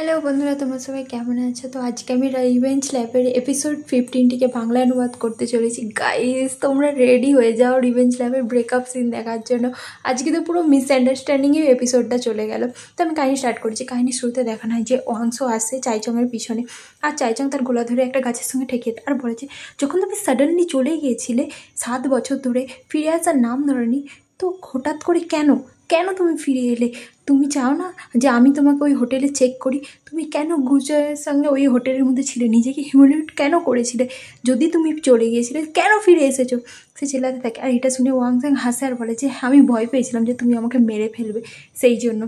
Hello বন্ধুরা, তোমরা সবাই কেমন আছো? তো আজকে আমি রিভেঞ্জ ল্যাবের এপিসোড 15টিকে বাংলা অনুবাদ করতে চলেছি। গাইস, তোমরা রেডি হয়ে যাও রিভেঞ্জ ল্যাবের ব্রেকআপ সিন দেখার জন্য। আজকে তো পুরো মিসআন্ডারস্ট্যান্ডিংয়ে এপিসোডটা চলে গেল। তো আমি কাহিনী স্টার্ট করেছি। কাহিনী শুরুতে দেখানো হয় যে ওয়াংস আসে চাইচংয়ের পিছনে, আর চাইচং তার গোলা ধরে একটা গাছের সঙ্গে ঠেকিয়ে দেয় আর বলেছে, যখন তুমি সাডেনলি চলে গিয়েছিলে 7 বছর ধরে, ফিরে আসার নাম ধরনি, তো হঠাৎ করে কেন কেন তুমি ফিরে এলে? তুমি চাও না যে আমি তোমাকে ওই হোটেলে চেক করি? তুমি কেন গুজয়ের সঙ্গে ওই হোটেলের মধ্যে ছিলে? নিজেকে হিউমিলিয়েট কেন করেছিলে? যদি তুমি চলে গিয়েছিলে, কেন ফিরে এসেছো? সে চিল্লাতে থাকে। আর এটা শুনে ওয়াংসাং হাসে আর বলে যে আমি ভয় পেয়েছিলাম যে তুমি আমাকে মেরে ফেলবে, সেই জন্য।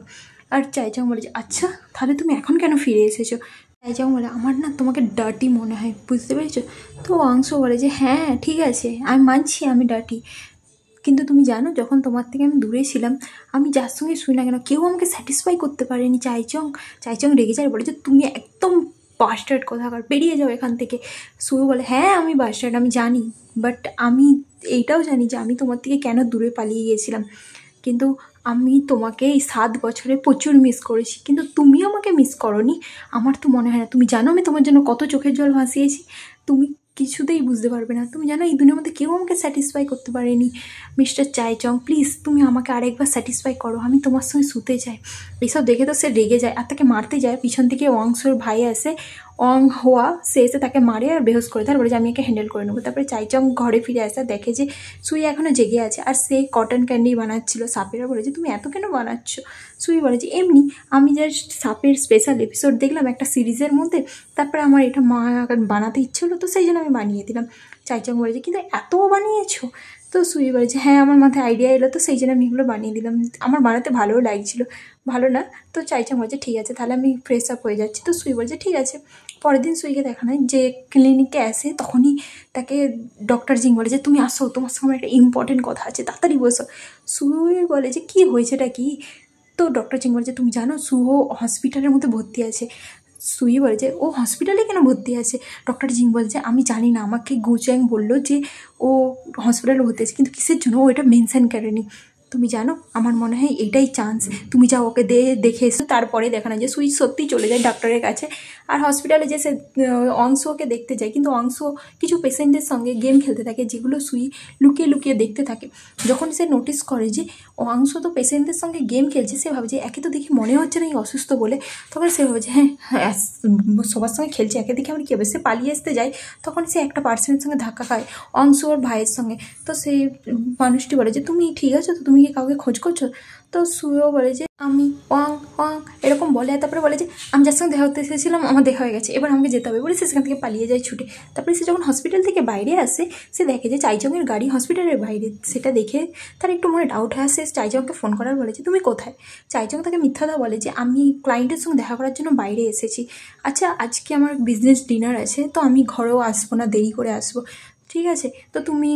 আর চাইচং বলে যে আচ্ছা, তাহলে তুমি এখন কেন ফিরে এসেছো? চাইচং বলে, আমার না তোমাকে ডার্টি মনে হয়, বুঝতে পেরেছো? তো ওয়াংস বলে যে হ্যাঁ ঠিক আছে, আমি মানছি আমি ডার্টি, কিন্তু তুমি জানো যখন তোমার থেকে আমি দূরে ছিলাম, আমি যার সঙ্গে শুই না কেন কেউ আমাকে স্যাটিসফাই করতে পারেনি। চাইচং রেগে যায়, বলে যে তুমি একদম বাস্টার্ড কোথাকার, বেরিয়ে যাও এখান থেকে। সুয়ো বলে হ্যাঁ আমি বাস্টার্ড, আমি জানি, বাট আমি এইটাও জানি যে আমি তোমার থেকে কেন দূরে পালিয়ে গিয়েছিলাম। কিন্তু আমি তোমাকে এই 7 বছরে প্রচুর মিস করেছি, কিন্তু তুমি আমাকে মিস করোনি। আমার তো মনে হয় না। তুমি জানো আমি তোমার জন্য কত চোখের জল ভাসিয়েছি, তুমি কিছুতেই বুঝতে পারবে না। তুমি জানো এই দুনিয়ার মধ্যে কেউ আমাকে স্যাটিসফাই করতে পারেনি। মিস্টার চাইচং, প্লিজ তুমি আমাকে আরেকবার স্যাটিসফাই করো, আমি তোমার সঙ্গে শুতে চাই। এইসব দেখে তো সে রেগে যায় আর তাকে মারতে যায়। পিছন থেকে ওয়াংসোর ভাই আসে, অং হোয়া, সে এসে তাকে মারে আর বেহোশ করে দেয়, বলে যে আমি একে হ্যান্ডেল করে নেবো। তারপরে চাইচং ঘরে ফিরে আসে, দেখে যে সুই এখনও জেগে আছে আর সে কটন ক্যান্ডি বানাচ্ছিল সাপেরা। বলে যে তুমি এত কেন বানাচ্ছ? সুই বলে যে এমনি, আমি জাস্ট সাপের স্পেশাল এপিসোড দেখলাম একটা সিরিজের মধ্যে, তারপরে আমার এটা বানাতে ইচ্ছে হলো, তো সেই জন্য আমি বানিয়ে দিলাম। চাইচং বলে যে কিন্তু এত বানিয়েছো? তো সুই বলে যে হ্যাঁ আমার মাথায় আইডিয়া এলো, তো সেই জন্য আমি এগুলো বানিয়ে দিলাম, আমার বানাতে ভালোও লাগছিলো। ভালো না? তো চাইচং বলছে ঠিক আছে, তাহলে আমি ফ্রেশ আপ হয়ে যাচ্ছি। তো সুই বলছে ঠিক আছে। পরের দিন সুইকে দেখানো হয় যে ক্লিনিকে আসে, তখনই তাকে ডক্টর জিং বলে যে তুমি আসো, তোমার সঙ্গে আমার একটা ইম্পর্টেন্ট কথা আছে, তাড়াতাড়ি বসো। সুই বলে যে কী হয়েছেটা কি? তো ডক্টর জিং বলে যে তুমি জানো সুহ হসপিটালের মধ্যে ভর্তি আছে। সুই বলে যে ও হসপিটালে কেন ভর্তি আছে? ডক্টর জিং বলছে আমি জানি না, আমাকে গুচ্যাং বললো যে ও হসপিটালে ভর্তি আছে, কিন্তু কিসের জন্য ও এটা মেনশন করেনি। তুমি জানো আমার মনে হয় এটাই চান্স, তুমি যাও ওকে দেখে এসো। তারপরে দেখানো যে সুই সত্যিই চলে যায় ডাক্তারের কাছে আর হসপিটালে যে সে অংশকে দেখতে যায়, কিন্তু অংশ কিছু পেশেন্টের সঙ্গে গেম খেলতে থাকে, যেগুলো সুই লুকিয়ে লুকিয়ে দেখতে থাকে। যখন সে নোটিস করে যে অংশ তো পেশেন্টদের সঙ্গে গেম খেলছে, সে ভাবে যে একে তো দেখি মনে হচ্ছে না এই অসুস্থ বলে, তখন সে ভাবে যে হ্যাঁ সবার সঙ্গে খেলছে, একে দেখে আমার কী হবে। সে পালিয়ে আসতে যায়, তখন সে একটা পার্সনের সঙ্গে ধাক্কা খায়, অংশ ওর ভাইয়ের সঙ্গে। তো সেই মানুষটি বলে যে তুমি ঠিক আছো তো, তুমি কি কাউকে খোঁজ করছো? তো সুও বলে যে আমি ওয়াং ওয়াং এরকম বলে, তারপরে বলে যে আমি যার সঙ্গে দেখা করতে এসেছিলাম আমার দেখা হয়ে গেছে, এবার আমাকে যেতে হবে বলে সে সেখান থেকে পালিয়ে যায় ছুটে। তারপরে সে যখন হসপিটাল থেকে বাইরে আসে, সে দেখে যে চাইচংয়ের গাড়ি হসপিটালের বাইরে। সেটা দেখে তার একটু মনে ডাউট হয়, সে চাইচংকে ফোন করার বলে যে তুমি কোথায়? চাইচং তাকে মিথ্যাটা বলে যে আমি ক্লায়েন্টের সঙ্গে দেখা করার জন্য বাইরে এসেছি। আচ্ছা আজকে আমার বিজনেস ডিনার আছে, তো আমি ঘরেও আসবো না, দেরি করে আসবো, ঠিক আছে? তো তুমি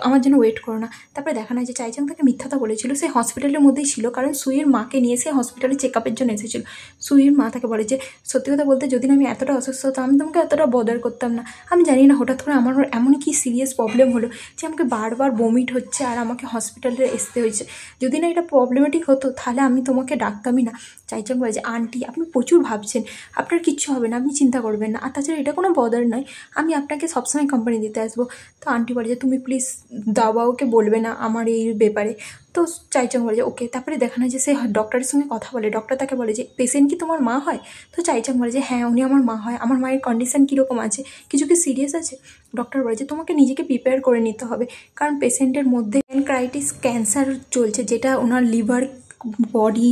আমার জন্য ওয়েট করো না। তারপরে দেখা যায় যে চাইচং তাকে মিথ্যাটা বলেছিল, সে হসপিটালের মধ্যেই ছিল, কারণ সুইয়ের মাকে নিয়ে সে হসপিটালে চেক আপের জন্য এসেছিল। সুইয়ের মা তাকে বলে যে সত্যি কথা বলতে যদি না আমি এতটা অসুস্থ হতাম, আমি তোমাকে এতটা বদার করতাম না। আমি জানি না হঠাৎ করে আমার এমনই কি সিরিয়াস প্রবলেম হলো যে আমাকে বারবার বমিট হচ্ছে আর আমাকে হসপিটালে আসতে হয়েছে। যদি না এটা প্রবলেমেটিক হতো তাহলে আমি তোমাকে ডাকতামই না। চাইচং বলে যে আন্টি আপনি প্রচুর ভাবছেন, আপনার কিচ্ছু হবে না, আপনি চিন্তা করবেন না, আর তাছাড়া এটা কোনো বদার নয়, আমি আপনাকে সবসময় কোম্পানি দিতে আসবো। তো আন্টি বলে যে তুমি প্লিজ দাবাওকে বলবে না আমার এই ব্যাপারে। তো চাইচং বলে যে ওকে। তারপরে দেখানো যে সে ডক্টরের সঙ্গে কথা বলে, ডক্টর তাকে বলে যে পেশেন্ট কি তোমার মা হয়? তো চাইচং বলে যে হ্যাঁ উনি আমার মা হয়। আমার মায়ের কন্ডিশন কীরকম আছে, কিছু কি সিরিয়াস আছে? ডক্টর বলে যে তোমাকে নিজেকে প্রিপেয়ার করে নিতে হবে, কারণ পেশেন্টের মধ্যে প্যানক্রাইটিস ক্যান্সার চলছে, যেটা ওনার লিভার, বডি,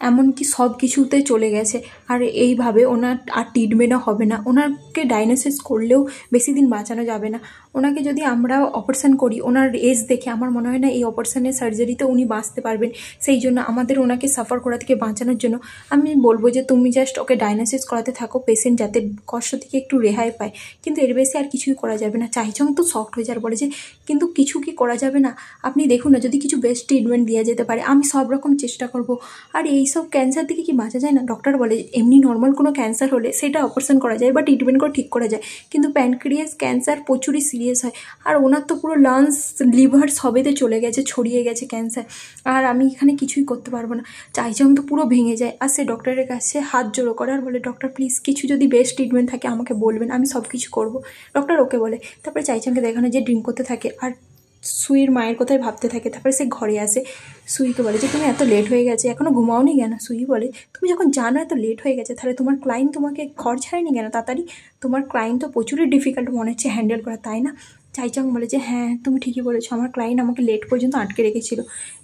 এমনকি সব কিছুতে চলে গেছে। আর এইভাবে ওনার আর ট্রিটমেন্টও হবে না, ওনাকে ডায়াগনোসিস করলেও বেশি দিন বাঁচানো যাবে না। ওনাকে যদি আমরা অপারেশন করি ওনার এজ দেখে, আমার মনে হয় না এই অপারেশনের সার্জারিতে উনি বাঁচতে পারবেন। সেই জন্য আমাদের ওনাকে সাফার করা থেকে বাঁচানোর জন্য আমি বলবো যে তুমি জাস্ট ওকে ডায়াগনোসিস করাতে থাকো, পেশেন্ট যাতে কষ্ট থেকে একটু রেহাই পায়, কিন্তু এর বেশি আর কিছুই করা যাবে না। চাইচং তো শক্ট হয়ে যাওয়ার বলে যে কিন্তু কিছু কি করা যাবে না? আপনি দেখুন না, যদি কিছু বেস্ট ট্রিটমেন্ট দেওয়া যেতে পারে, আমি সব রকম চেষ্টা করব। আর এইসব ক্যান্সার থেকে কি বাঁচা যায় না? ডক্টর বলে এমনি নর্মাল কোনো ক্যান্সার হলে সেটা অপারেশন করা যায় বা ট্রিটমেন্ট করে ঠিক করা যায়, কিন্তু প্যানক্রিয়াস ক্যান্সার প্রচুরই সিরিয়াস সিরিয়াস হয়। আর ওনার তো পুরো লাংস লিভার সবেতে চলে গেছে, ছড়িয়ে গেছে ক্যান্সার, আর আমি এখানে কিছুই করতে পারবো না। চাইচং তো পুরো ভেঙে যায়, আর সে ডক্টরের কাছে হাত জোড়ো করে আর বলে ডক্টর প্লিজ কিছু যদি বেস্ট ট্রিটমেন্ট থাকে আমাকে বলবেন, আমি সব কিছু করবো। ডক্টর ওকে বলে। তারপরে চাইচংকে দেখানো যে ড্রিঙ্ক করতে থাকে আর সুইর মায়ের কথাই ভাবতে থাকে। তারপরে সে ঘরে আসে, সুইকে বলে যে তুমি এত লেট হয়ে গেছে, এখনও ঘুমাওনি কেন? সুই বলে তুমি যখন জানো এত লেট হয়ে গেছে তাহলে তোমার ক্লায়েন্ট তোমাকে ঘর ছাড়েনি কেন তাড়াতাড়ি? তোমার ক্লায়েন্ট তো প্রচুরই ডিফিকাল্ট মনে হচ্ছে হ্যান্ডেল করা, তাই না? চাইচং বলে যে হ্যাঁ তুমি ঠিকই বলেছো, আমার ক্লায়েন্ট আমাকে লেট পর্যন্ত আটকে রেখেছিল।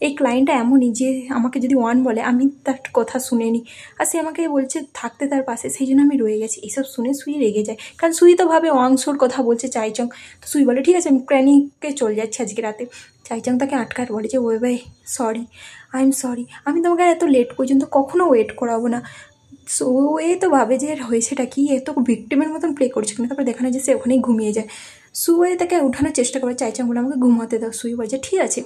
এই ক্লায়েন্টটা এমনই যে আমাকে যদি ওয়ান বলে আমি তার কথা শুনে নিই, আর সে আমাকে বলছে থাকতে তার পাশে, সেই জন্য আমি রয়ে গেছি। এইসব শুনে সুই রেগে যায়, কারণ সুই তো ভাবে ওয়াংশোর কথা বলছে চাইচং। তো সুই বলে ঠিক আছে আমি ক্লিনিকে চলে যাচ্ছি আজকে রাতে। চাইচং তাকে আটকার বলে যে ওয়ে bye sorry, I am sorry, আমি তোমাকে এত লেট পর্যন্ত কখনো ওয়েট করাবো না। সো এ তো ভাবে যে হয়েছেটা কি, এ তো ভিক্টিমের মতন প্লে করছে না। তারপরে দেখানো যে সে ওখানেই ঘুমিয়ে যায়। সুয়ে তাকে উঠানোর চেষ্টা করে, চাইচং বলে আমাকে ঘুমাতে দাও। সুই বলছে ঠিক আছে,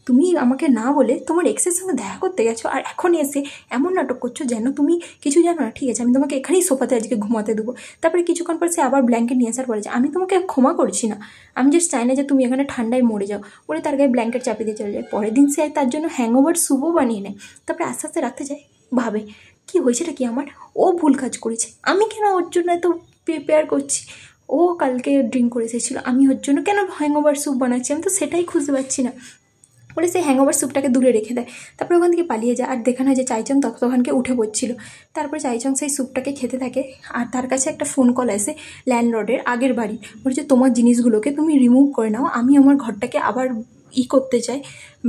তুমি আমাকে না বলে তোমার এক্সের সঙ্গে দেখা করতে গেছো আর এখন এসে এমন নাটক করছো যেন তুমি কিছু জানো না। ঠিক আছে আমি তোমাকে এখানেই সোফাতে আজকে ঘুমাতে দেবো। তারপরে কিছুক্ষণ পর সে আবার ব্ল্যাঙ্কেট নিয়ে আসার বলেছে আমি তোমাকে ক্ষমা করছি না, আমি জাস্ট চাই না যে তুমি এখানে ঠান্ডায় মরে যাও। বলে তার গায়ে ব্ল্যাঙ্কেট চাপিয়ে দিয়ে চলে যায়। পরের দিন সে তার জন্য হ্যাংওভার স্যুপও বানিয়ে নেয়। তারপরে আস্তে আস্তে রাখতে যায়, ভাবে কি হয়েছেটা কি আমার, ও ভুল কাজ করেছে, আমি কেন ওর জন্য এত প্রিপেয়ার করছি? ও কালকে ড্রিঙ্ক করে এসেছিলো, আমি ওর জন্য কেন হ্যাংওভার স্যুপ বানাচ্ছি, আমি তো সেটাই খুঁজতে পারছি না। বলে সেই হ্যাংওভার স্যুপটাকে দূরে রেখে দেয়। তারপরে ওখান থেকে পালিয়ে যায়। আর দেখানো হয় যে চাইচং তখনকে উঠে পড়ছিল। তারপরে চাইচং সেই স্যুপটাকে খেতে থাকে আর তার কাছে একটা ফোন কল আসে ল্যান্ডলর্ডের আগের বাড়ি। বলছে তোমার জিনিসগুলোকে তুমি রিমুভ করে নাও, আমি আমার ঘরটাকে আবার করতে চাই,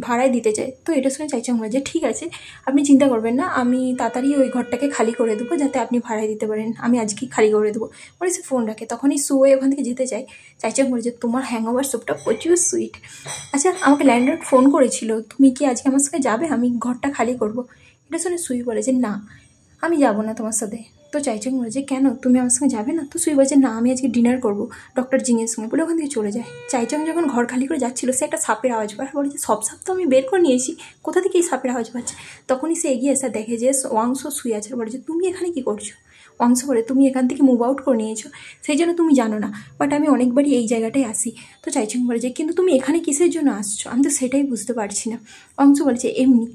ভাড়ায় দিতে চাই। তো এটা শুনে চাইচং বলে যে ঠিক আছে আপনি চিন্তা করবেন না, আমি তাড়াতাড়ি ওই ঘরটাকে খালি করে দেবো যাতে আপনি ভাড়ায় দিতে পারেন, আমি আজকেই খালি করে দেবো। বলে সে ফোন রাখে। তখনই সুয়ে ওখান থেকে যেতে চায়। চাইচং বলে যে তোমার হ্যাংওভার স্যুপটা প্রচুর সুইট। আচ্ছা আমাকে ল্যান্ডলর্ড ফোন করেছিল, তুমি কি আজকে আমার সঙ্গে যাবে, আমি ঘরটা খালি করব। এটা শুনে সুই বলে যে না আমি যাবো না তোমার সাথে। তো চাইচং বলে যে কেন তুমি আমার সঙ্গে যাবে না? তো সুই বলছে না আমি আজকে ডিনার করবো ডক্টর জিংয়ের সঙ্গে। বলে ওখান থেকে চলে যায়। চাইচং যখন ঘর খালি করে যাচ্ছিল সে একটা সাপের আওয়াজ পায়, বলে যে সব সাপ তো আমি বের করে নিয়েছি, কোথা থেকে এই সাপের আওয়াজ পাচ্ছে? তখনই সে এগিয়ে এসে দেখে যে ওয়াংশো শুয়ে আছে। বলে যে তুমি এখানে কি করছো? ওয়াংশো বলে তুমি এখান থেকে মুভ আউট করে নিয়েছো সেই জন্য তুমি জানো না, বাট আমি অনেকবারই এই জায়গাটায় আসি। তো চাইচং বলে যে কিন্তু তুমি এখানে কিসের জন্য আসছো, আমি তো সেটাই বুঝতে পারছি না। ওয়াংশো বলে যে এমনি।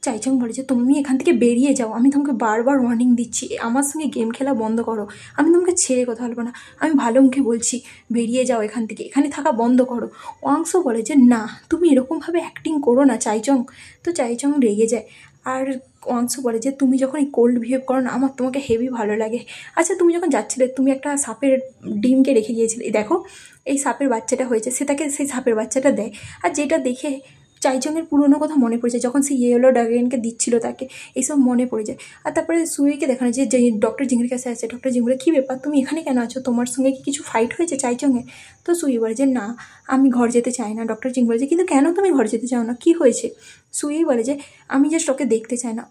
চাইচং বলে যে তুমি এখান থেকে বেরিয়ে যাও, আমি তোমাকে বারবার ওয়ার্নিং দিচ্ছি আমার সঙ্গে গেম খেলা বন্ধ করো, আমি তোমাকে ছেড়ে কথা বলবো না, আমি ভালো মুখে বলছি বেরিয়ে যাও এখান থেকে, এখানে থাকা বন্ধ করো। ওয়াংশো বলে যে না তুমি এরকমভাবে অ্যাক্টিং করো না চাইচং। তো চাইচং রেগে যায়। আর ওয়াংশো বলে যে তুমি যখন এই কোল্ড বিহেভ করো না আমার তোমাকে হেভি ভালো লাগে। আচ্ছা তুমি যখন যাচ্ছিলে তুমি একটা সাপের ডিমকে রেখে গিয়েছিলে, দেখো এই সাপের বাচ্চাটা হয়েছে, সে তাকে সেই সাপের বাচ্চাটা দেয়। আর যেটা দেখে চাইচংয়ের পুরোনো কথা মনে পড়ে যায়, যখন সে ইয়েলো ড্রাগনকে দিচ্ছিল তাকে, এইসব মনে পড়ে যায়। আর তারপরে সুইকে দেখানো যে ডক্টর জিংয়ের কাছে আছে। ডক্টর জিং বলে কী ব্যাপার তুমি এখানে কেন আছো, তোমার সঙ্গে কি কিছু ফাইট হয়েছে চাইচংয়ের? তো সুই বলে যে না আমি ঘর যেতে চাই না। ডক্টর জিং বলে যে কিন্তু কেন তুমি ঘর যেতে চাও না, কী হয়েছে? সুই বলে যে আমি জাস্ট ওকে দেখতে চাই না।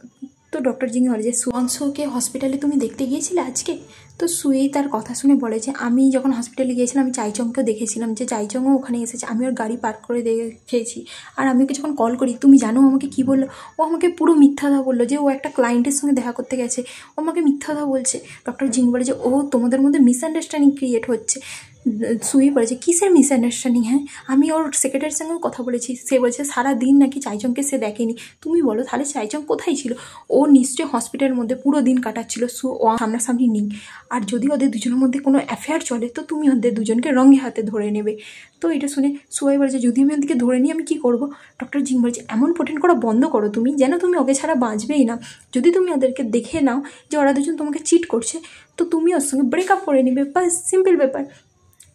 তো ডক্টর জিং বলে যে ওয়াংশোকে হসপিটালে তুমি দেখতে গিয়েছিলে আজকে? তো সুই তার কথা শুনে বলে যে আমি যখন হসপিটালে গিয়েছিলাম আমি চাইচংকেও দেখেছিলাম, যে চাইচংও ওখানে এসেছে, আমি ওর গাড়ি পার্ক করে দেখেছি। আর আমি ওকে যখন কল করি তুমি জানো আমাকে কী বললো? ও আমাকে পুরো মিথ্যা কথা বললো যে ও একটা ক্লায়েন্টের সঙ্গে দেখা করতে গেছে, ও আমাকে মিথ্যা কথা বলছে। ডক্টর জিং বলে যে ও তোমাদের মধ্যে মিসআন্ডারস্ট্যান্ডিং ক্রিয়েট হচ্ছে। সুই বলেছে কিসের মিসআন্ডারস্ট্যান্ডিং? হ্যাঁ আমি ওর সেক্রেটারির সঙ্গেও কথা বলেছি, সে বলছে সারা দিন নাকি চাইচংকে সে দেখেনি। তুমি বলো তাহলে চাইচং কোথায় ছিল? ও নিশ্চয়ই হসপিটালের মধ্যে পুরো দিন কাটাচ্ছিল, ও সামনাসামনি নেই। আর যদি ওদের দুজনের মধ্যে কোনো অ্যাফেয়ার চলে তো তুমি ওদের দুজনকে রঙে হাতে ধরে নেবে। তো এটা শুনে সুয়াই বলেছে যদি আমি ওদেরকে ধরে নিই আমি কী করবো? ডক্টর জিং বলছে এমন প্রেটেন্ড করা বন্ধ করো তুমি, যেন তুমি ওকে ছাড়া বাঁচবেই না। যদি তুমি ওদেরকে দেখে নাও যে ওরা দুজন তোমাকে চিট করছে তো তুমি ওর সঙ্গে ব্রেকআপ করে নেবে, বাস সিম্পল ব্যাপার।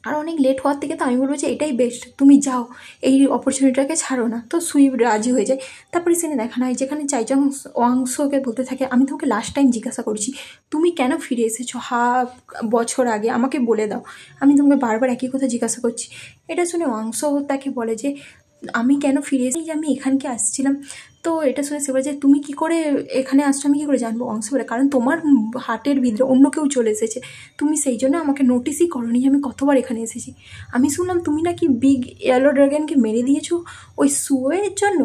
আর অনেক লেট হওয়ার থেকে তো আমি বলবো যে এটাই বেস্ট, তুমি যাও এই অপরচুনিটিটাকে ছাড়ো না। তো সুই রাজি হয়ে যায়। তারপরে সেখানে দেখানো হয় যেখানে চাইচং ওয়াংশোকে বলতে থাকে আমি তোমাকে লাস্ট টাইম জিজ্ঞাসা করছি তুমি কেন ফিরে এসেছো হাফ বছর আগে, আমাকে বলে দাও, আমি তোমাকে বারবার একই কথা জিজ্ঞাসা করছি। এটা শুনে ওয়াংশো তাকে বলে যে আমি কেন ফিরে এসেছি, যে আমি এখানকে আসছিলাম। তো এটা শুনে সে বলে যে তুমি কী করে এখানে আসছো আমি কী করে জানবো? অংশ বলে কারণ তোমার হার্টের ভিতরে অন্য কেউ চলে এসেছে, তুমি সেই জন্য আমাকে নোটিসই করোনি যে আমি কতবার এখানে এসেছি। আমি শুনলাম তুমি নাকি বিগ ইয়েলো ড্রাগনকে মেরে দিয়েছো ওই সুয়ের জন্য।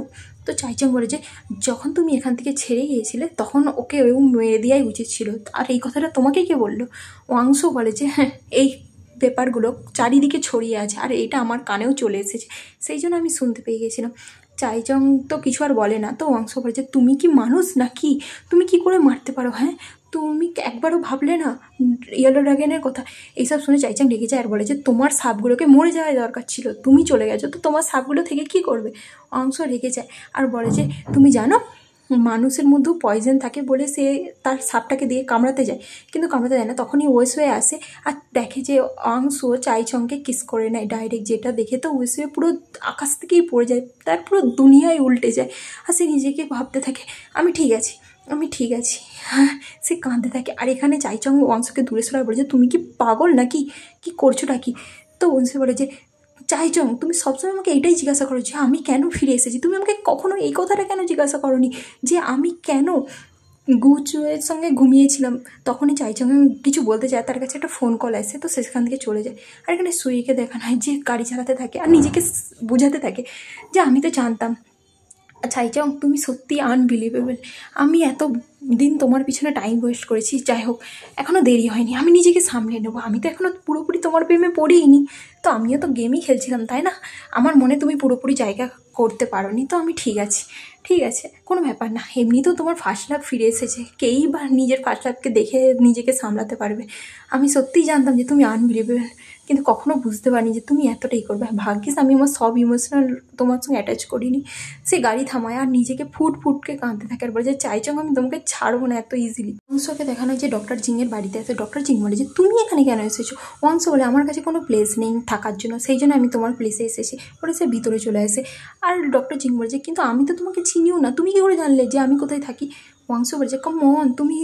তো চাইচং বলে যে যখন তুমি এখান থেকে ছেড়ে গিয়েছিলে তখন ওকে ওই মেরে দেওয়াই উচিত ছিল, আর এই কথাটা তোমাকে কে বললো? ওয়াংশো বলে যে হ্যাঁ এই পেপারগুলো চারিদিকে ছড়িয়ে আছে, আর এটা আমার কানেও চলে এসেছে, সেই জন্য আমি শুনতে পেয়ে গেছিলাম। চাইচং তো কিছু আর বলে না, তো অংশ বলে যে তুমি কি মানুষ নাকি, তুমি কি করে মারতে পারো, হ্যাঁ তুমি একবারও ভাবলে না ইয়েলো ড্রাগনের কথা। এইসব শুনে চাইচাং রেগে যায় আর বলে যে তোমার সাপগুলোকে মরে যাওয়াই দরকার ছিল, তুমি চলে গেছো, তো তোমার সাপগুলো থেকে কি করবে। অংশ রেগে যায় আর বলে যে তুমি জানো মানুষের মধ্যেও পয়জন থাকে বলে সে তার সাপটাকে দিয়ে কামড়াতে যায়, কিন্তু কামড়াতে যায় না। তখনই ওয়েসুয়ে আসে আর দেখে যে অংশ চাইচংকে কিস করে নেয় ডাইরেক্ট, যেটা দেখে তো ওয়েসুয়ে পুরো আকাশ থেকেই পড়ে যায়, তার পুরো দুনিয়ায় উল্টে যায়। আর সে নিজেকে ভাবতে থাকে আমি ঠিক আছি, আমি ঠিক আছি, হ্যাঁ সে কাঁদতে থাকে। আর এখানে চাইচং অংশকে দূরে সরাই বলে যে তুমি কি পাগল নাকি, কি করছোটা কি। তো অংশ বলে যে চাইচং তুমি সবসময় আমাকে এটাই জিজ্ঞাসা করো যে আমি কেন ফিরে এসেছি, তুমি আমাকে কখনো এই কথাটা কেন জিজ্ঞাসা করোনি যে আমি কেন গুচুয়ের সঙ্গে ঘুমিয়েছিলাম। তখনই চাইচং কিছু বলতে চায়, তার কাছে একটা ফোন কল আসে, তো সেখান থেকে চলে যায়। আর এখানে সুইকে দেখানো হয় যে গাড়ি চালাতে থাকে আর নিজেকে বোঝাতে থাকে যে আমি তো জানতাম। চাইচং তুমি সত্যি আনবিলিভেবল, আমি এত দিন তোমার পিছনে টাইম ওয়েস্ট করেছি, যাই হোক এখনও দেরি হয়নি, আমি নিজেকে সামলে নেবো, আমি তো এখনও পুরোপুরি তোমার প্রেমে পড়িনি, তো আমিও তো গেমই খেলছিলাম তাই না, আমার মনে তুমি পুরোপুরি জায়গা করতে পারোনি, তো আমি ঠিক আছি, ঠিক আছে কোনো ব্যাপার না, এমনিতেও তোমার ফার্স্ট লাভ ফিরে এসেছে, কেই বা নিজের ফার্স্ট লাভকে দেখে নিজেকে সামলাতে পারবে, আমি সত্যিই জানতাম যে তুমি আনবিলিভেবল, কিন্তু কখনো বুঝতে পারিনি যে তুমি এতটাই করবে। ভাগ্যিস আমি আমার সব ইমোশনাল তোমার সঙ্গে অ্যাটাচ করিনি। সে গাড়ি থামায় আর নিজেকে ফুটকে কাঁদতে থাকে আর বলে যে চাইচং আমি তোমাকে ছাড়বো না এত ইজিলি। অংশকে দেখানো যে ডক্টর জিংয়ের বাড়িতে আছে, ডক্টর জিং বলে যে তুমি এখানে কেন এসেছো। অংশ বলে আমার কাছে কোনো প্লেস নেই থাকার জন্য, সেই জন্য আমি তোমার প্লেসে এসেছি, বলে সে ভিতরে চলে আসে। আর ডক্টর জিং বলে যে কিন্তু আমি তো তোমাকে চিনিও না, তুমি কী করে জানলে যে আমি কোথায় থাকি। অংশ বলে যে কম অন তুমি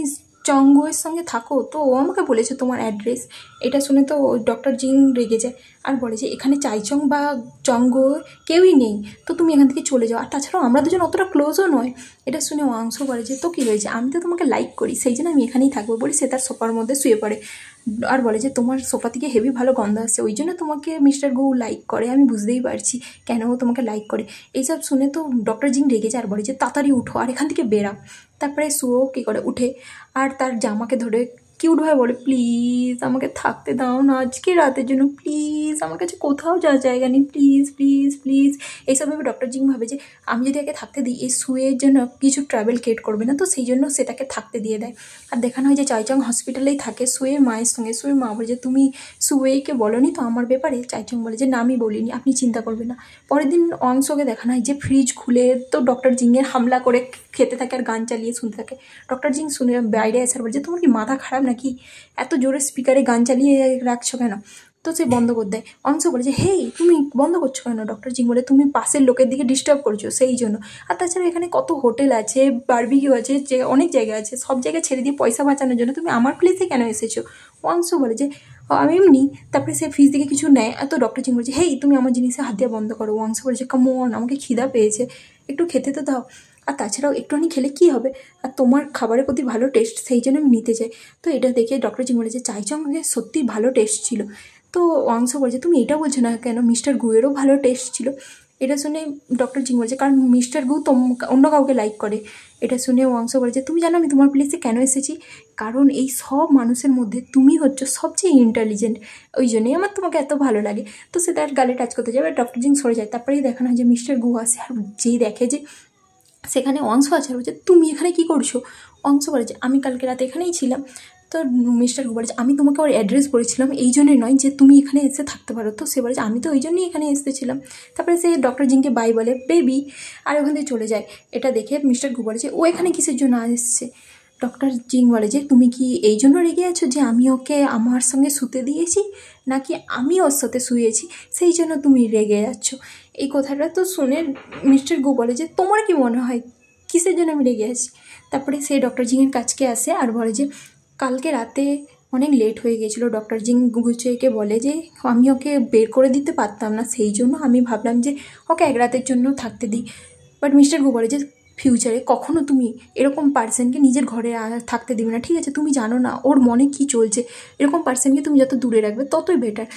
চঙ্গোয়ের সঙ্গে থাকো, তো ও আমাকে বলেছে তোমার অ্যাড্রেস। এটা শুনে তো ডক্টর জিং রেগে যায় আর বলে যে এখানে চাইচং বা চঙ্গো কেউই নেই, তো তুমি এখান থেকে চলে যাও, আর তাছাড়াও আমরা দুজন অতটা ক্লোজও নয়। এটা শুনে অংশ বলে যে তো কী হয়েছে, আমি তো তোমাকে লাইক করি, সেই জন্য আমি এখানেই থাকবো, বলে সে তার সোফার মধ্যে শুয়ে পড়ে আর বলে যে তোমার সোফা থেকে হেভি ভালো গন্ধ আসছে, ওই জন্য তোমাকে মিস্টার গৌ লাইক করে, আমি বুঝতেই পারছি কেন ও তোমাকে লাইক করে। এইসব শুনে তো ডক্টর জিং রেগে যায় আর বলে যে তাড়াতাড়ি উঠো আর এখান থেকে বেরাও। তারপরে সুও কী করে উঠে আর তার জামাকে ধরে কিউটভাবে বলে প্লিজ আমাকে থাকতে দাও না আজকে রাতের জন্য, প্লিজ আমার কাছে কোথাও যাওয়ার জায়গা নেই, প্লিজ প্লিজ প্লিজ। এইসবভাবে ডক্টর জিং ভাবে যে আমি যদি একে থাকতে দিই এই সুয়ের জন্য কিছু ট্রাভেল ক্রিয়েট করবে না, তো সেই জন্য সেটাকে থাকতে দিয়ে দেয়। আর দেখানো হয় যে চাইচং হসপিটালেই থাকে সুয়ের মায়ের সঙ্গে। সুয়ের মা বলে যে তুমি সুয়েকে বলোনি তো আমার ব্যাপারে। চাইচং বলে যে না আমি বলিনি, আপনি চিন্তা করবেন না। পরের দিন অংশকে দেখানো হয় যে ফ্রিজ খুলে তো ডক্টর জিংয়ের হামলা করে খেতে থাকে আর গান চালিয়ে শুনতে থাকে। ডক্টর জিং শুনে বাইরে আসার বলে যে তোমার কি মাথা খারাপ নাকি, এত জোরে স্পিকারে গান চালিয়ে রাখছো কেন। তো সে বন্ধ করে দেয়। অংশ বলে যে হেই তুমি বন্ধ করছো কেন। ডক্টর জিং বলে তুমি পাশের লোকের দিকে ডিস্টার্ব করছো সেই জন্য, আর তাছাড়া এখানে কত হোটেল আছে, বারবিকিউ আছে, যে অনেক জায়গা আছে, সব জায়গায় ছেড়ে দিয়ে পয়সা বাঁচানোর জন্য তুমি আমার প্লেসে কেন এসেছো। অংশ বলে যে আমি এমনি। তারপরে সে ফ্রিজ থেকে কিছু নেয়, তো ডক্টর জিং বলছে হেই তুমি আমার জিনিসে হাত দিয়ে বন্ধ করো। অংশ বলেছে কামন আমাকে খিদা পেয়েছে, একটু খেতে তো দাও, আর তাছাড়াও একটুখানি খেলে কী হবে, আর তোমার খাবারের প্রতি ভালো টেস্ট সেই জন্য আমি নিতে চাই। তো এটা দেখে ডক্টর জিং বলেছে চাইচং সত্যি ভালো টেস্ট ছিল। তো অংশ বলছে তুমি এটা বলছো না কেন, মিস্টার গুয়েরও ভালো টেস্ট ছিল। এটা শুনে ডক্টর জিং বলছে কারণ মিস্টার গু অন্য কাউকে লাইক করে। এটা শুনে অংশ বলছে তুমি জানো আমি তোমার প্লেসে কেন এসেছি, কারণ এই সব মানুষের মধ্যে তুমি হচ্ছে সবচেয়ে ইন্টেলিজেন্ট, ওই জন্যই আমার তোমাকে এত ভালো লাগে। তো সে তার গালে টাচ করতে যাবে, ডক্টর জিং সরে যায়। তারপরেই দেখানো হয় যে মিস্টার গু আসে আর যেই দেখে যে সেখানে অংশ আছে, বলছে তুমি এখানে কি করছো। অংশ বলে যে আমি কালকে রাতে এখানেই ছিলাম। তো মিস্টার গু বলে যে আমি তোমাকে ওর অ্যাড্রেস বলেছিলাম এই জন্যই নয় যে তুমি এখানে এসে থাকতে পারো। তো সে বলে যে আমি তো ওই জন্যই এখানে এসেছিলাম। তারপরে সে ডক্টর জিংকে বাই বলে বেবি, আর ওখান থেকে চলে যায়। এটা দেখে মিস্টার গু বলে যে ও এখানে কিসের জন্য এসছে। ডক্টর জিং বলে যে তুমি কি এই জন্য রেগে আছো যে আমি ওকে আমার সঙ্গে শুতে দিয়েছি, নাকি আমি ওর সাথে শুয়েছি সেই জন্য তুমি রেগে যাচ্ছ। এই কথাটা তো শুনে মিস্টার গু বলে যে তোমার কি মনে হয় কিসের জন্য আমি রেগে আছি। তারপরে সে ডক্টর জিংয়ের কাছকে আসে আর বলে যে কালকে রাতে অনেক লেট হয়ে গেছিলো। ডক্টর জিং গুচেকে বলে যে আমি ওকে বের করে দিতে পারতাম না, সেই জন্য আমি ভাবলাম যে ওকে এক রাতের জন্য থাকতে দিই। বাট মিস্টার গু বলে যে ফিউচারে কখনো তুমি এরকম পার্সনকে নিজের ঘরে থাকতে দিবে না, ঠিক আছে? তুমি জানো না ওর মনে কি চলছে, এরকম পার্সনকে তুমি যত দূরে রাখবে ততই বেটার।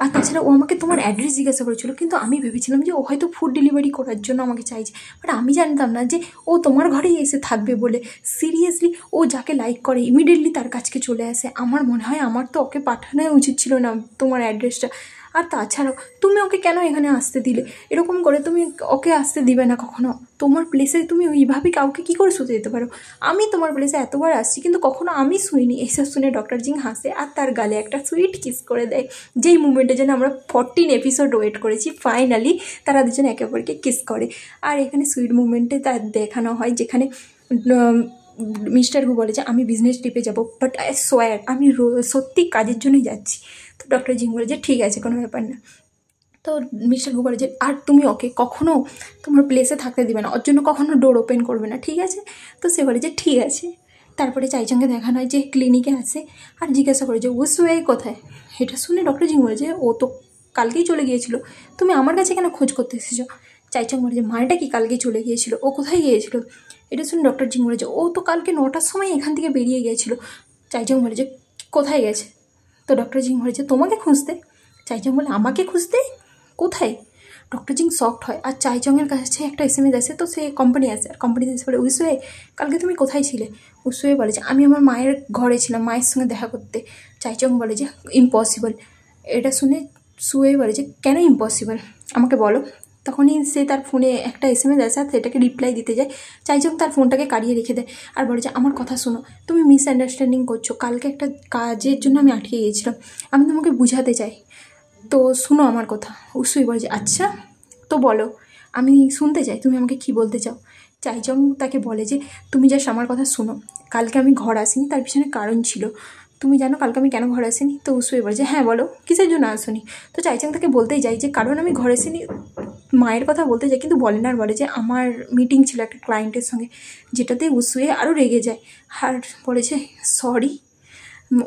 আর তাছাড়া ও আমাকে তোমার অ্যাড্রেস জিজ্ঞাসা করেছিল, কিন্তু আমি ভেবেছিলাম যে ও হয়তো ফুড ডেলিভারি করার জন্য আমাকে চাইছে, বাট আমি জানতাম না যে ও তোমার ঘরেই এসে থাকবে বলে। সিরিয়াসলি, ও যাকে লাইক করে ইমিডিয়েটলি তার কাছকে চলে আসে। আমার মনে হয় আমার তো ওকে পাঠানোই উচিত ছিল না তোমার অ্যাড্রেসটা। আর তাছাড়াও তুমি ওকে কেন এখানে আসতে দিলে? এরকম করে তুমি ওকে আসতে দিবে না কখনো। তোমার প্লেসে তুমি ওইভাবে কাউকে কী করে শুতে দিতে পারো? আমি তোমার প্লেসে এতবার আসছি কিন্তু কখনো আমি শুইনি। এসব শুনে ডক্টর জিং হাসে আর তার গালে একটা সুইট কিস করে দেয়, যেই মুমেন্টের জন্য আমরা 14 এপিসোড ওয়েট করেছি। ফাইনালি তারা দুজন একে অপরকে কিস করে। আর এখানে সুইট মুমেন্টে তার দেখানো হয় যেখানে মিস্টার হু বলে যে আমি বিজনেস ট্রিপে যাবো, বাট আই সোয়ার আমি সত্যি কাজের জন্যই যাচ্ছি। তো ডক্টর জিং বলে যে ঠিক আছে, কোনো ব্যাপার না। তো মিস্টার হু বলে যে আর তুমি ওকে কখনো তোমার প্লেসে থাকতে দিবে না, ওর জন্য কখনো ডোর ওপেন করবে না, ঠিক আছে? তো সে বলে যে ঠিক আছে। তারপরে চাইচংকে দেখানো হয় যে ক্লিনিকে আসে আর জিজ্ঞাসা করে যে উসুয়ে কোথায়। এটা শুনে ডক্টর জিং বলে যে ও তো কালকেই চলে গিয়েছিল, তুমি আমার কাছে কেন খোঁজ করতে এসেছো? চাইচং বলে যে মানেটা কি কালকেই চলে গিয়েছিল, ও কোথায় গিয়েছিল? এটা শুনে ডক্টর জিং বলে যে ও তো কালকে 9টার সময় এখান থেকে বেরিয়ে গিয়েছিল। চাইচং বলে যে কোথায় গেছে? তো ডক্টর জিং বলে যে তোমাকে খুঁজতে। চাইচং বলে আমাকে খুঁজতে? কোথায়? ডক্টর জিং শকড হয় আর চাইচংয়ের কাছে একটা SMS আসে। তো সে কোম্পানি আসে আর কোম্পানিতে এসে বলে উসুয়ে কালকে তুমি কোথায় ছিলে? উসুয়ে বলে যে আমি আমার মায়ের ঘরে ছিলাম, মায়ের সঙ্গে দেখা করতে। চাইচং বলে যে ইম্পসিবল। এটা শুনে সুয়ে বলে যে কেন ইম্পসিবল, আমাকে বলো। তখনই সে তার ফোনে একটা SMS আসে আর সেটাকে রিপ্লাই দিতে যায়। চাইচং তার ফোনটাকে কাড়িয়ে রেখে দেয় আর বলে যে আমার কথা শোনো, তুমি মিসআন্ডারস্ট্যান্ডিং করছো। কালকে একটা কাজের জন্য আমি আটকে গিয়েছিলাম, আমি তোমাকে বুঝাতে চাই, তো শুনো আমার কথা। উসুই বলে যে আচ্ছা তো বলো, আমি শুনতে চাই তুমি আমাকে কি বলতে চাও। চাইচং তাকে বলে যে তুমি জাস্ট আমার কথা শোনো, কালকে আমি ঘর আসিনি, তার পিছনে কারণ ছিল। তুমি জানো কালকে আমি কেন ঘর আসিনি? তো উসুই বলে যে হ্যাঁ বলো, কিসের জন্য আসনি? তো চাইচং তাকে বলতেই যাই যে কারণ আমি ঘরে আসিনি, মায়ের কথা বলতে যাই, কিন্তু বলে না আর বলে যে আমার মিটিং ছিল একটা ক্লায়েন্টের সঙ্গে, যেটাতে উসুয়ে আরও রেগে যায় আর বলে যে সরি।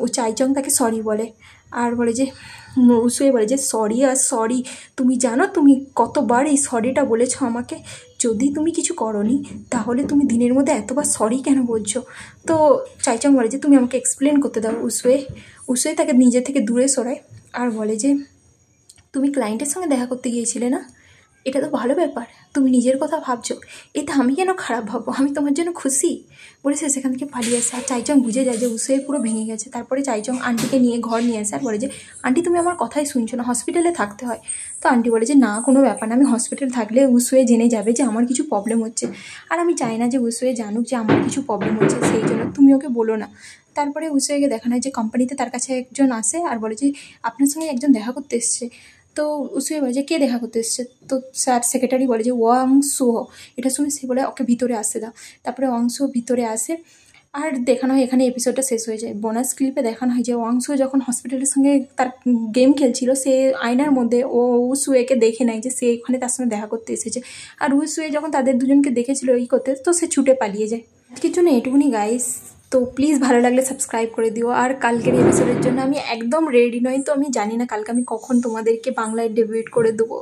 ও চাইচং তাকে সরি বলে আর বলে যে উসুয়ে বলে যে সরি আর সরি, তুমি জানো তুমি কতবার এই সরিটা বলেছো আমাকে? যদি তুমি কিছু করোনি তাহলে তুমি দিনের মধ্যে এতবার সরি কেন বলছো? তো চাইচং বলে যে তুমি আমাকে এক্সপ্লেন করতে দাও উসুয়ে তাকে নিজে থেকে দূরে সরায় আর বলে যে তুমি ক্লায়েন্টের সঙ্গে দেখা করতে গিয়েছিলে না, এটা তো ভালো ব্যাপার, তুমি নিজের কথা ভাবছো, এতে আমি কেন খারাপ ভাববো, আমি তোমার জন্য খুশি। বলে সে সেখান থেকে পালিয়ে আসে আর চাইচং বুঝে যায় যে উসুয়ে পুরো ভেঙে গেছে। তারপরে চাইচং আন্টিকে নিয়ে ঘর নিয়ে আসে আর বলে যে আন্টি তুমি আমার কথাই শুনছো না, হসপিটালে থাকতে হয়। তো আন্টি বলে যে না কোনো ব্যাপার না, আমি হসপিটালে থাকলে উসুয়ে জেনে যাবে যে আমার কিছু প্রবলেম হচ্ছে, আর আমি চাই না যে উসুয়ে জানুক যে আমার কিছু প্রবলেম হচ্ছে, সেই জন্য তুমি ওকে বলো না। তারপরে উসুয়েকে দেখানো হয় যে কোম্পানিতে তার কাছে একজন আসে আর বলে যে আপনার সঙ্গে একজন দেখা করতে এসছে। তো উসুয়ে বলে যে কে দেখা করতে এসছে? তো স্যার সেক্রেটারি বলে যে ওয়াং সুহ। এটা শুনে সে বলে ওকে ভিতরে আসতে দাও। তারপরে ওয়াং সুহ ভিতরে আসে আর দেখানো হয় এখানে এপিসোডটা শেষ হয়ে যায়। বোনাস ক্লিপে দেখানো হয় যে ওয়াং সুহ যখন হসপিটালের সঙ্গে তার গেম খেলছিল, সে আয়নার মধ্যে উসুয়েকে দেখে নেয় যে সে এখানে তার সঙ্গে দেখা করতে এসেছে। আর উসুয়ে যখন তাদের দুজনকে দেখেছিল এই করতে, তো সে ছুটে পালিয়ে যায়। আজকের জন্য এটুকুনি গাইস, তো প্লিজ ভালো লাগলে সাবস্ক্রাইব করে দিও। আর কালকের এপিসোডের জন্য আমি একদম রেডি নই, তো আমি জানি না কালকে আমি কখন তোমাদেরকে বাংলায় ডেবিউট করে দেবো।